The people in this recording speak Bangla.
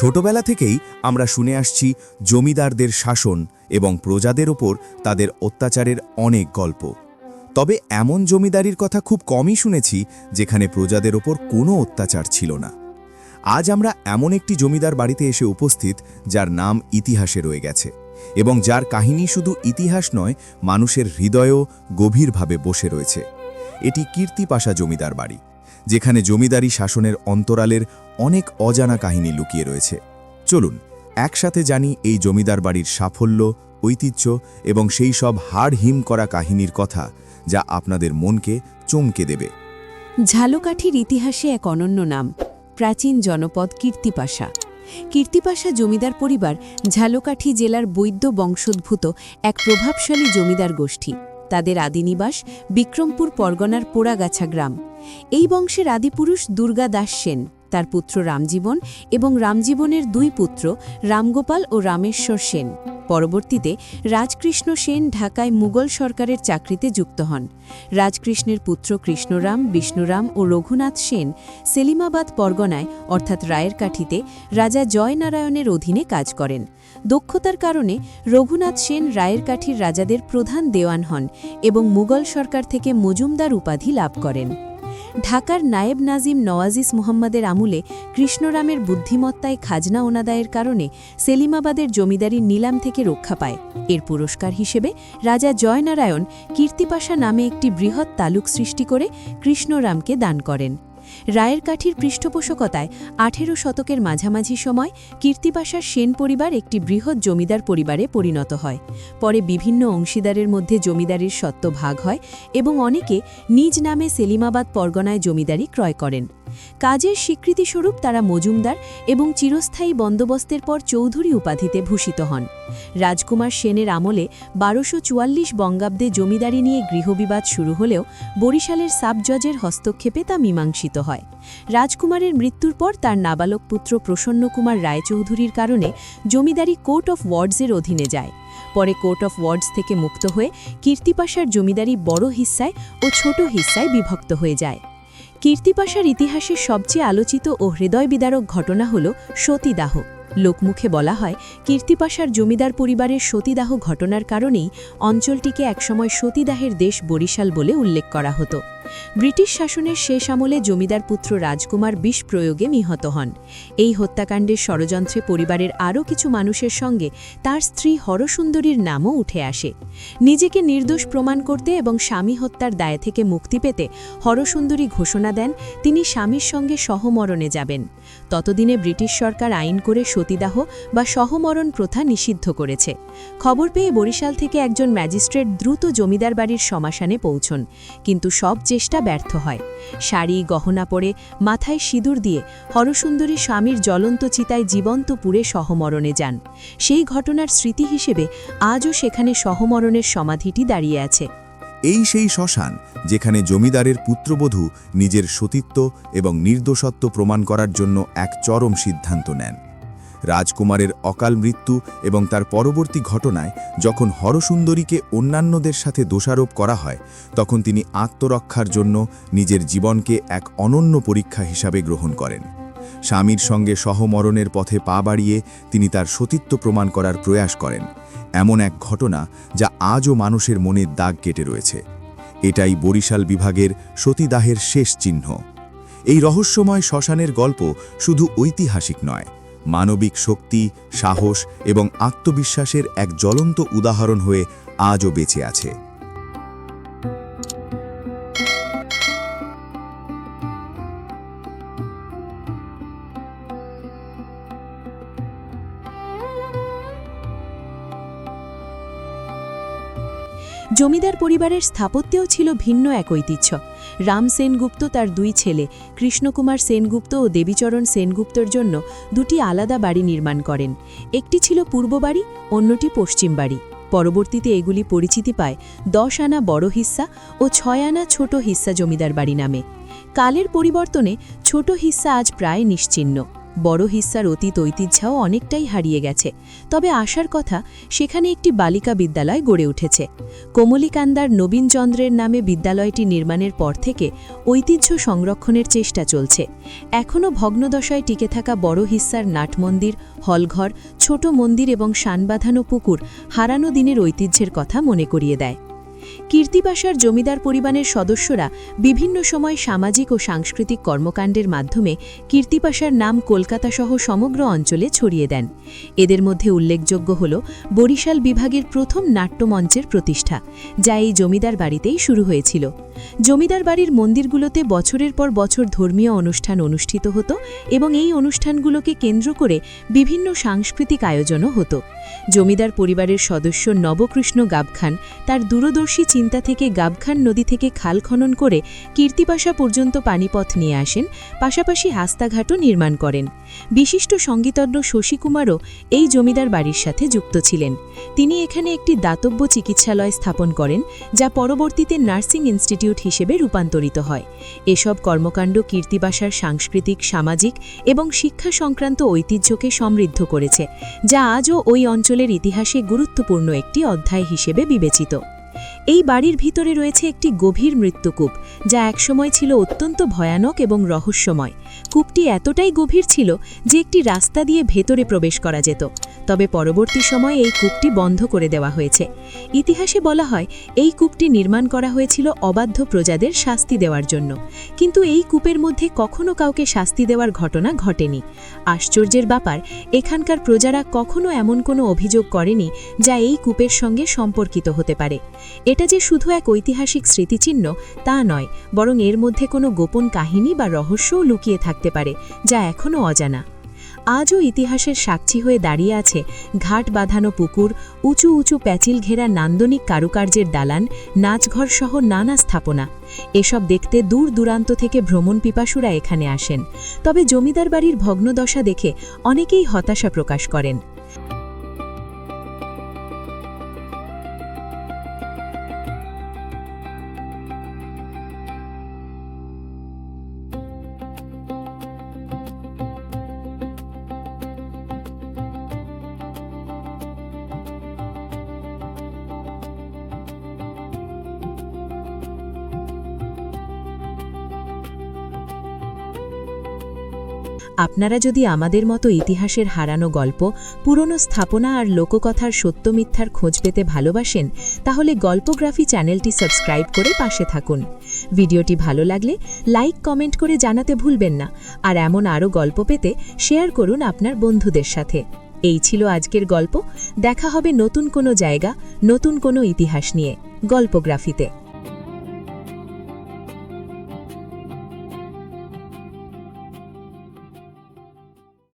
ছোটবেলা থেকেই আমরা শুনে আসছি জমিদারদের শাসন এবং প্রজাদের ওপর তাদের অত্যাচারের অনেক গল্প। তবে এমন জমিদারির কথা খুব কমই শুনেছি যেখানে প্রজাদের ওপর কোনো অত্যাচার ছিল না। আজ আমরা এমন একটি জমিদার বাড়িতে এসে উপস্থিত যার নাম ইতিহাসে রয়ে গেছে এবং যার কাহিনী শুধু ইতিহাস নয়, মানুষের হৃদয়েও গভীরভাবে বসে রয়েছে। এটি কীর্তিপাশা জমিদার বাড়ি, যেখানে জমিদারি শাসনের অন্তরালের অনেক অজানা কাহিনী লুকিয়ে রয়েছে। চলুন একসাথে জানি এই জমিদার বাড়ির সাফল্য, ঐতিহ্য এবং সেই সব হাড় হিম করা কাহিনীর কথা যা আপনাদের মনকে চমকে দেবে। ঝালকাঠির ইতিহাসে এক অনন্য নাম, প্রাচীন জনপদ কীর্তিপাশা। কীর্তিপাশা জমিদার পরিবার ঝালকাঠি জেলার বৈদ্য বংশোদ্ভূত এক প্রভাবশালী জমিদার গোষ্ঠী। তাদের আদিনিবাস বিক্রমপুর পরগনার পোড়াগাছা গ্রাম। এই বংশের আদিপুরুষ দুর্গা দাস সেন, তার পুত্র রামজীবন এবং রামজীবনের দুই পুত্র রামগোপাল ও রামেশ্বর সেন। পরবর্তীতে রাজকৃষ্ণ সেন ঢাকায় মুঘল সরকারের চাকরিতে যুক্ত হন। রাজকৃষ্ণের পুত্র কৃষ্ণরাম, বিষ্ণুরাম ও রঘুনাথ সেন সেলিমাবাদ পরগনায় অর্থাৎ রায়েরকাঠিতে রাজা জয়নারায়ণের অধীনে কাজ করেন। দক্ষতার কারণে রঘুনাথ সেন রায়েরকাঠির রাজাদের প্রধান দেওয়ান হন এবং মুঘল সরকার থেকে মজুমদার উপাধি লাভ করেন। ঢাকার নায়েব নাজিম নওয়াজিস মুহাম্মদের আমলে কৃষ্ণরামের বুদ্ধিমত্তায় খাজনা অনাদায়ের কারণে সেলিমাবাদের জমিদারি নিলাম থেকে রক্ষা পায়। এর পুরস্কার হিসেবে রাজা জয়নারায়ণ কীর্তিপাশা নামে একটি বৃহৎ তালুক সৃষ্টি করে কৃষ্ণরামকে দান করেন। রায়েরকাঠির পৃষ্ঠপোষকতায় ১৮ শতকের মাঝামাঝি সময় কীর্তিপাশার সেন পরিবার একটি বৃহৎ জমিদার পরিবারে পরিণত হয়। পরে বিভিন্ন অংশীদারের মধ্যে জমিদারির স্বত্ব ভাগ হয় এবং অনেকে নিজ নামে সেলিমাবাদ পরগনায় জমিদারি ক্রয় করেন। কাজের স্বীকৃতিস্বরূপ তারা মজুমদার এবং চিরস্থায়ী বন্দোবস্তের পর চৌধুরী উপাধিতে ভূষিত হন। রাজকুমার সেনের আমলে ১২৪৪ বঙ্গাব্দে জমিদারি নিয়ে গৃহবিবাদ শুরু হলেও বরিশালের সাব জজের হস্তক্ষেপে তা মীমাংসিত হয়। রাজকুমারের মৃত্যুর পর তার নাবালক পুত্র প্রসন্নকুমার রায়চৌধুরীর কারণে জমিদারি কোর্ট অফ ওয়ার্ডসের অধীনে যায়। পরে কোর্ট অফ ওয়ার্ডস থেকে মুক্ত হয়ে কীর্তিপাশার জমিদারি বড় হিস্সায় ও ছোট হিস্সায় বিভক্ত হয়ে যায়। কীর্তিপাশার ইতিহাসের সবচেয়ে আলোচিত ও হৃদয়বিদারক ঘটনা হল সতীদাহ। লোকমুখে বলা হয়, কীর্তিপাশার জমিদার পরিবারের সতীদাহ ঘটনার কারণেই অঞ্চলটিকে একসময় সতীদাহের দেশ বরিশাল বলে উল্লেখ করা হতো। ব্রিটিশ শাসনের শেষ আমলে জমিদার পুত্র রাজকুমার বিষ প্রয়োগে নিহত হন। এই হত্যাকাণ্ডের ষড়যন্ত্রে পরিবারের আরও কিছু মানুষের সঙ্গে তার স্ত্রী হরসুন্দরীর নামও উঠে আসে। নিজেকে নির্দোষ প্রমাণ করতে এবং স্বামী হত্যার দায় থেকে মুক্তি পেতে হরসুন্দরী ঘোষণা দেন তিনি স্বামীর সঙ্গে সহমরণে যাবেন। ততদিনে ব্রিটিশ সরকার আইন করে সতীদাহ বা সহমরণ প্রথা নিষিদ্ধ করেছে। খবর পেয়ে বরিশাল থেকে একজন ম্যাজিস্ট্রেট দ্রুত জমিদার বাড়ির শ্মশানে পৌঁছন, কিন্তু সব চেষ্টা ব্যর্থ হয়। শাড়ি গহনা পরে মাথায় সিঁদুর দিয়ে হরসুন্দরী স্বামীর জ্বলন্ত চিতায় জীবন্ত পুড়ে সহমরণে যান। সেই ঘটনার স্মৃতি হিসেবে আজও সেখানে সহমরণের সমাধিটি দাঁড়িয়ে আছে। এই সেই শ্মশান যেখানে জমিদারের পুত্রবধূ নিজের সতীত্ব এবং নির্দোষত্ব প্রমাণ করার জন্য এক চরম সিদ্ধান্ত নেন। রাজকুমারের অকাল মৃত্যু এবং তার পরবর্তী ঘটনায় যখন হরসুন্দরীকে অন্যান্যদের সাথে দোষারোপ করা হয়, তখন তিনি আত্মরক্ষার জন্য নিজের জীবনকে এক অনন্য পরীক্ষা হিসাবে গ্রহণ করেন। স্বামীর সঙ্গে সহমরণের পথে পা বাড়িয়ে তিনি তার সতীত্ব প্রমাণ করার প্রয়াস করেন। এমন এক ঘটনা যা আজও মানুষের মনে দাগ কেটে রয়েছে। এটাই বরিশাল বিভাগের সতীদাহের শেষ চিহ্ন। এই রহস্যময় শ্মশানের গল্প শুধু ঐতিহাসিক নয়, মানবিক শক্তি, সাহস এবং আত্মবিশ্বাসের এক জ্বলন্ত উদাহরণ হয়ে আজও বেঁচে আছে। জমিদার পরিবারের স্থাপত্যেও ছিল ভিন্ন এক ঐতিহ্য। রাম সেনগুপ্ত তার দুই ছেলে কৃষ্ণকুমার সেনগুপ্ত ও দেবীচরণ সেনগুপ্তর জন্য দুটি আলাদা বাড়ি নির্মাণ করেন। একটি ছিল পূর্ব বাড়ি, অন্যটি পশ্চিম বাড়ি। পরবর্তীতে এগুলি পরিচিতি পায় 10 আনা বড় হিস্সা ও 6 আনা ছোট হিস্সা জমিদার বাড়ি নামে। কালের পরিবর্তনে ছোট হিস্সা আজ প্রায় নিশ্চিহ্ন। বড় হিস্সার অতীত ঐতিহ্যও অনেকটাই হারিয়ে গেছে। তবে আশার কথা, সেখানে একটি বালিকা বিদ্যালয় গড়ে উঠেছে। কমলিকান্দার নবীনচন্দ্রের নামে বিদ্যালয়টি নির্মাণের পর থেকে ঐতিহ্য সংরক্ষণের চেষ্টা চলছে। এখনও ভগ্নদশায় টিকে থাকা বড় হিস্সার নাটমন্দির, হলঘর, ছোট মন্দির এবং শানবাঁধানো পুকুর হারানো দিনের ঐতিহ্যের কথা মনে করিয়ে দেয়। কীর্তিপাশার জমিদার পরিবারের সদস্যরা বিভিন্ন সময় সামাজিক ও সাংস্কৃতিক কর্মকাণ্ডের মাধ্যমে কীর্তিপাশার নাম কলকাতা সহ সমগ্র অঞ্চলে ছড়িয়ে দেন। এদের মধ্যে উল্লেখযোগ্য হল বরিশাল বিভাগের প্রথম নাট্যমঞ্চের প্রতিষ্ঠা, যা এই জমিদার বাড়িতেই শুরু হয়েছিল। জমিদার বাড়ির মন্দিরগুলোতে বছরের পর বছর ধর্মীয় অনুষ্ঠান অনুষ্ঠিত হতো এবং এই অনুষ্ঠানগুলোকে কেন্দ্র করে বিভিন্ন সাংস্কৃতিক আয়োজনও হতো। জমিদার পরিবারের সদস্য নবকৃষ্ণ গাবখান তার দূরদর্শী চিন্তা থেকে গাবখান নদী থেকে খাল খনন করে কীর্তিপাশা পর্যন্ত পানিপথ নিয়ে আসেন, পাশাপাশি রাস্তাঘাটও নির্মাণ করেন। বিশিষ্ট সঙ্গীতজ্ঞ শশীকুমারও এই জমিদার বাড়ির সাথে যুক্ত ছিলেন। তিনি এখানে একটি দাতব্য চিকিৎসালয় স্থাপন করেন, যা পরবর্তীতে নার্সিং ইনস্টিটিউট হিসেবে রূপান্তরিত হয়। এসব কর্মকাণ্ড কীর্তিপাশার সাংস্কৃতিক, সামাজিক এবং শিক্ষা সংক্রান্ত ঐতিহ্যকে সমৃদ্ধ করেছে, যা আজও ওই অঞ্চলের ইতিহাসে গুরুত্বপূর্ণ একটি অধ্যায় হিসেবে বিবেচিত। এই বাড়ির ভিতরে রয়েছে একটি গভীর মৃত্যুকূপ, যা একসময় ছিল অত্যন্ত ভয়ানক এবং রহস্যময়। কূপটি এতটাই গভীর ছিল যে একটি রাস্তা দিয়ে ভেতরে প্রবেশ করা যেত, তবে পরবর্তী সময়ে এই কূপটি বন্ধ করে দেওয়া হয়েছে। ইতিহাসে বলা হয় এই কূপটি নির্মাণ করা হয়েছিল অবাধ্য প্রজাদের শাস্তি দেওয়ার জন্য, কিন্তু এই কূপের মধ্যে কখনো কাউকে শাস্তি দেওয়ার ঘটনা ঘটেনি। আশ্চর্যের ব্যাপার, এখানকার প্রজারা কখনো এমন কোনো অভিযোগ করেনি যা এই কূপের সঙ্গে সম্পর্কিত হতে পারে। এটা যে শুধু এক ঐতিহাসিক স্মৃতিচিহ্ন তা নয়, বরং এর মধ্যে কোনো গোপন কাহিনী বা রহস্যও লুকিয়ে থাকতে পারে, যা এখনও অজানা। আজও ইতিহাসের সাক্ষী হয়ে দাঁড়িয়ে আছে ঘাট বাঁধানো পুকুর, উঁচু উঁচু প্যাচিল ঘেরা নান্দনিক কারুকার্যের দালান, নাচঘর সহ নানা স্থাপনা। এসব দেখতে দূর দূরান্ত থেকে ভ্রমণ পিপাসুরা এখানে আসেন। তবে জমিদার বাড়ির ভগ্নদশা দেখে অনেকেই হতাশা প্রকাশ করেন। আপনারা যদি আমাদের মতো ইতিহাসের হারানো গল্প, পুরনো স্থাপনা আর লোককথার সত্য মিথ্যার খোঁজ পেতে ভালোবাসেন, তাহলে গল্পগ্রাফি চ্যানেলটি সাবস্ক্রাইব করে পাশে থাকুন। ভিডিওটি ভালো লাগলে লাইক, কমেন্ট করে জানাতে ভুলবেন না। আর এমন আরও গল্প পেতে শেয়ার করুন আপনার বন্ধুদের সাথে। এই ছিল আজকের গল্প। দেখা হবে নতুন কোনো জায়গা, নতুন কোনো ইতিহাস নিয়ে গল্পগ্রাফিতে।